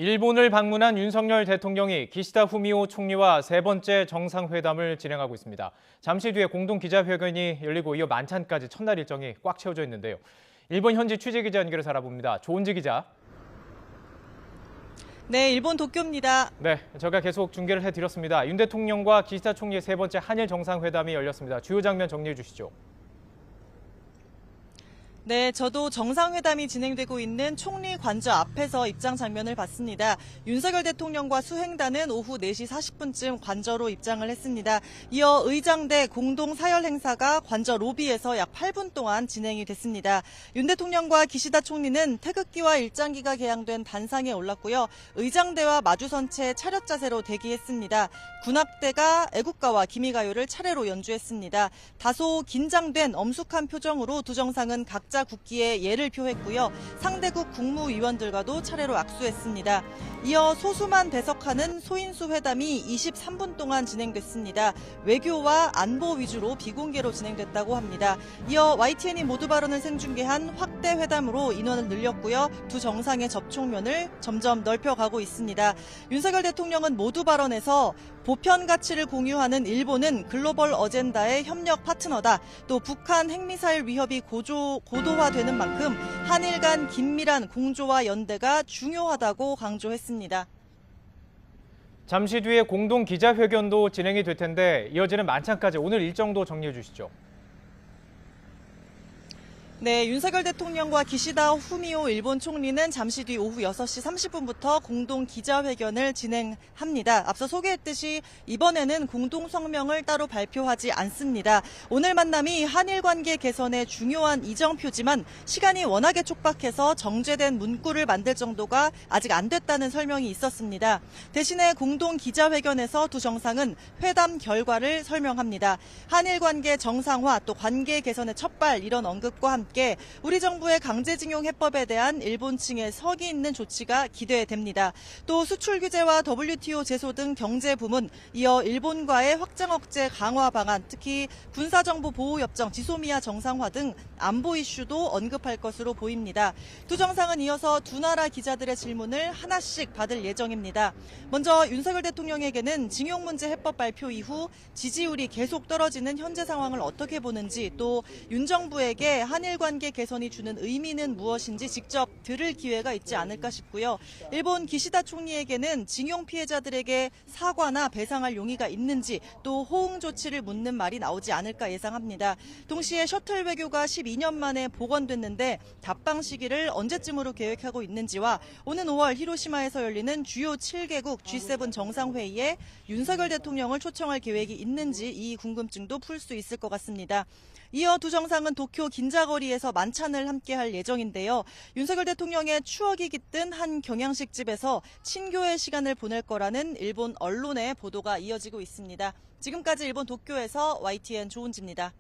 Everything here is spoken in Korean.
일본을 방문한 윤석열 대통령이 기시다 후미오 총리와 세 번째 정상회담을 진행하고 있습니다. 잠시 뒤에 공동 기자회견이 열리고 이어 만찬까지 첫날 일정이 꽉 채워져 있는데요. 일본 현지 취재기자 연결해서 알아봅니다. 조은지 기자. 네, 일본 도쿄입니다. 네, 제가 계속 중계를 해드렸습니다. 윤 대통령과 기시다 총리의 세 번째 한일 정상회담이 열렸습니다. 주요 장면 정리해 주시죠. 네, 저도 정상회담이 진행되고 있는 총리 관저 앞에서 입장 장면을 봤습니다. 윤석열 대통령과 수행단은 오후 4시 40분쯤 관저로 입장을 했습니다. 이어 의장대 공동 사열 행사가 관저 로비에서 약 8분 동안 진행이 됐습니다. 윤 대통령과 기시다 총리는 태극기와 일장기가 개양된 단상에 올랐고요. 의장대와 마주선 채 차렷 자세로 대기했습니다. 군악대가 애국가와 기미가요를 차례로 연주했습니다. 다소 긴장된 엄숙한 표정으로 두 정상은 각자 국기에 예를 표했고요. 상대국 국무위원들과도 차례로 악수했습니다. 이어 소수만 배석하는 소인수 회담이 23분 동안 진행됐습니다. 외교와 안보 위주로 비공개로 진행됐다고 합니다. 이어 YTN이 모두 발언을 생중계한 확대 회담으로 인원을 늘렸고요. 두 정상의 접촉면을 점점 넓혀가고 있습니다. 윤석열 대통령은 모두 발언에서 보편 가치를 공유하는 일본은 글로벌 어젠다의 협력 파트너다. 또 북한 핵미사일 위협이 고도화되는 만큼 한일 간 긴밀한 공조와 연대가 중요하다고 강조했습니다. 잠시 뒤에 공동 기자회견도 진행이 될 텐데 이어지는 만찬까지 오늘 일정도 정리해 주시죠. 네, 윤석열 대통령과 기시다 후미오 일본 총리는 잠시 뒤 오후 6시 30분부터 공동 기자회견을 진행합니다. 앞서 소개했듯이 이번에는 공동 성명을 따로 발표하지 않습니다. 오늘 만남이 한일 관계 개선에 중요한 이정표지만 시간이 워낙에 촉박해서 정제된 문구를 만들 정도가 아직 안 됐다는 설명이 있었습니다. 대신에 공동 기자회견에서 두 정상은 회담 결과를 설명합니다. 한일 관계 정상화 또 관계 개선의 첫발 이런 언급과 함께 우리 정부의 강제징용 해법에 대한 일본 측의 석이 있는 조치가 기대됩니다. 또 수출 규제와 WTO 제소 등 경제 부문, 이어 일본과의 확장 억제 강화 방안, 특히 군사정보 보호협정, 지소미아 정상화 등 안보 이슈도 언급할 것으로 보입니다. 두 정상은 이어서 두 나라 기자들의 질문을 하나씩 받을 예정입니다. 먼저 윤석열 대통령에게는 징용 문제 해법 발표 이후 지지율이 계속 떨어지는 현재 상황을 어떻게 보는지, 또 윤 정부에게 한일 관계 개선이 주는 의미는 무엇인지 직접 들을 기회가 있지 않을까 싶고요. 일본 기시다 총리에게는 징용 피해자들에게 사과나 배상할 용의가 있는지, 또 호응 조치를 묻는 말이 나오지 않을까 예상합니다. 동시에 셔틀 외교가 12년 만에 복원됐는데 답방 시기를 언제쯤으로 계획하고 있는지와 오는 5월 히로시마에서 열리는 주요 7개국 G7 정상회의에 윤석열 대통령을 초청할 계획이 있는지 이 궁금증도 풀 수 있을 것 같습니다. 이어 두 정상은 도쿄 긴자거리에서 만찬을 함께할 예정인데요. 윤석열 대통령의 추억이 깃든 한 경양식집에서 친교의 시간을 보낼 거라는 일본 언론의 보도가 이어지고 있습니다. 지금까지 일본 도쿄에서 YTN 조은지입니다.